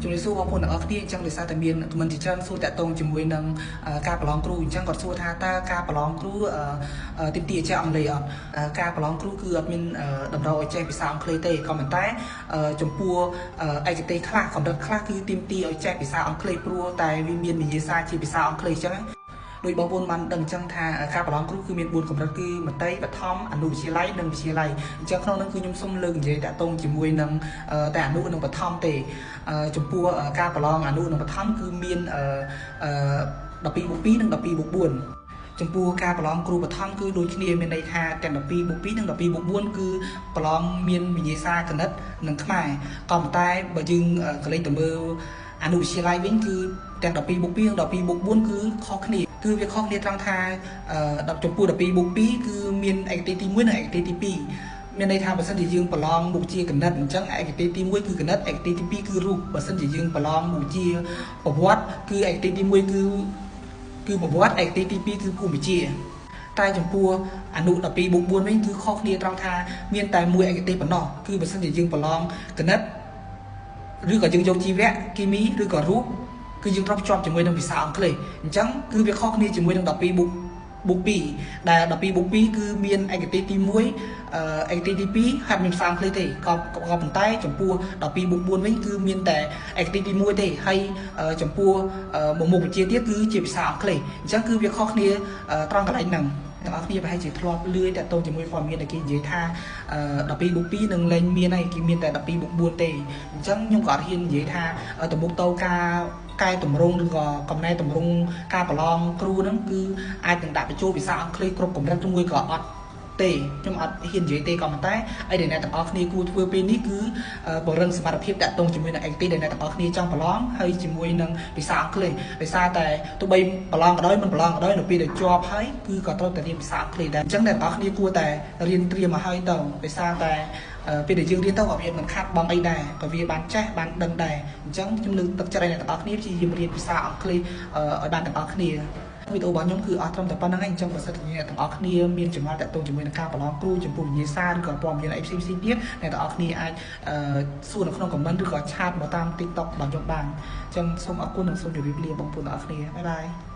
ជំរាបសួរបងប្អូនទាំងអស់គ្នាអញ្ចឹងដោយសារតែមានមិនជាច្រើនសួរតាក់ទងជាមួយនឹងការប្រឡងគ្រូអញ្ចឹងគាត់សួរថាតើការប្រឡងគ្រូទីទីចេះអង់គ្លេសអត់ការប្រឡងគ្រូគឺអត់មានតម្រូវឲ្យចេះភាសាអង់គ្លេសទេក៏ប៉ុន្តែចំពោះឯកទេសខ្លះកម្រិតខ្លះគឺទីទីឲ្យចេះភាសាអង់គ្លេសព្រោះតែវាមានវិញ្ញាសាជាភាសាអង់គ្លេសអញ្ចឹងដោយបងប្អូនបានដឹងអញ្ចឹងថាការប្រឡងគ្រូគឺមាន4កម្រិតគឺមត្តេយ្យបឋមអនុវិទ្យាល័យនិងវិទ្យាល័យអញ្ចឹងក្នុងនោះគឺខ្ញុំសូមលើកនិយាយតាក់ទងជាមួយនឹងតែអនុនិងបឋមទេចំពោះការប្រឡងអនុនិងបឋមគឺមាន12+2និង12+4ចំពោះការប្រឡងគ្រូបឋមគឺដូចគ្នាមានន័យថាទាំង12+2និង12+4គឺប្រឡងមានវិញ្ញាសាគណិតនិងខ្មែរក៏ប៉ុន្តែបើយើងក៏លេចទៅមើលអនុវិទ្យាល័យវិញគឺទាំង12+2និង12+4គឺខុសគ្នាគឺវាខុសគ្នាត្រង់ថាចំពោះ12+2គឺមានឯកទេសទី1និងឯកទេសទី2មានន័យថាបើសិនជាយើងប្រឡងមុខជាគណិតអញ្ចឹងឯកទេសទី1គឺគណិតឯកទេសទី2គឺរូបបើសិនជាយើងប្រឡងមុខជាប្រវត្តិគឺឯកទេសទី1គឺប្រវត្តិឯកទេសទី2គឺភូមិវិទ្យាតែចំពោះអនុ12+4វិញគឺខុសគ្នាត្រង់ថាមានតែមួយឯកទេសប៉ុណ្ណោះគឺបើសិនជាយើងប្រឡងគណិតឬក៏យើងយកជីវៈគីមីឬក៏រូបគឺយើងត្រូវភ្ជាប់ជាមួយនឹងភាសាអង់គ្លេសអញ្ចឹងគឺវាខុសគ្នាជាមួយនឹង12+2ដែល12+2គឺមានឯកទេសទី1ឯកទេសទី2ហាត់មានភាសាអង់គ្លេសទេក៏ប៉ុន្តែចំពោះ12+4វិញគឺមានតែឯកទេសទី1ទេហើយចំពោះមុខវិជ្ជាទៀតគឺជាភាសាអង់គ្លេសអញ្ចឹងគឺវាខុសគ្នាត្រង់កន្លែងហ្នឹងទាំងអស់គ្នាប្រហែលជាធ្លាប់លឺតាក់ទងជាមួយព័ត៌មានដែលគេនិយាយថា12+2នឹងលែងមានហើយគេមានតែ12+4ទេអញ្ចឹងខ្ញុំក៏អត់ហ៊ាននិយាយថាទៅមុខទៅការកែតម្រង់ឬក៏កំណែតម្រង់ការប្រឡងគ្រូហ្នឹងគឺអាចនឹងដាក់បញ្ចូលភាសាអង់គ្លេសគ្រប់កម្រិតមួយក៏អត់ទេខ្ញុំអត់ហ៊ាននិយាយទេក៏ប៉ុន្តែអីដែលអ្នកទាំងអស់គ្នាគួរធ្វើពេលនេះគឺពង្រឹងសមត្ថភាពតាក់ទងជាមួយនឹងឯកទេសដែលអ្នកទាំងអស់គ្នាចង់ប្រឡងហើយជាមួយនឹងភាសាអង់គ្លេសដោយសារតែទោះបីប្រឡងក៏ដោយមិនប្រឡងក៏ដោយនៅពេលដែលជាប់ហើយគឺក៏ត្រូវតែរៀនភាសាអង់គ្លេសដែរអញ្ចឹងអ្នកទាំងអស់គ្នាគួរតែរៀនត្រៀមមកហើយទៅដោយសារតែពេលដែលយើងរៀនទៅក៏វាមិនខាត់បងអីដែរក៏វាបានចេះបានដឹងដែរអញ្ចឹងខ្ញុំលើកទឹកចិត្តឲ្យអ្នកទាំងអស់គ្នាព្យាយាមរៀនភាសាអង់គ្លេសឲ្យបានទាំងអស់គ្នាវីដេអូរបស់ខ្ញុំគឺអត់ត្រឹមតែប៉ុណ្្នឹងឯងអញ្ចឹងបើសិនជាអ្នកទាំងអស់គ្នាមានចម្ងល់តាក់ទងជាមួយនឹងការប្រឡងគ្រូចំពោះវិញ្ញាសាឬក៏ព័ត៌មានអីផ្សេងៗទៀតអ្នកទាំងអស់គ្នាអាចសួរនៅក្នុង comment ឬក៏ឆាតមកតាម TikTok របស់ខ្ញុំបានអញ្ចឹងសូមអរគុណនិងសូមជម្រាបលាបងប្អូនទាំងអស់គ្នាបាយបាយ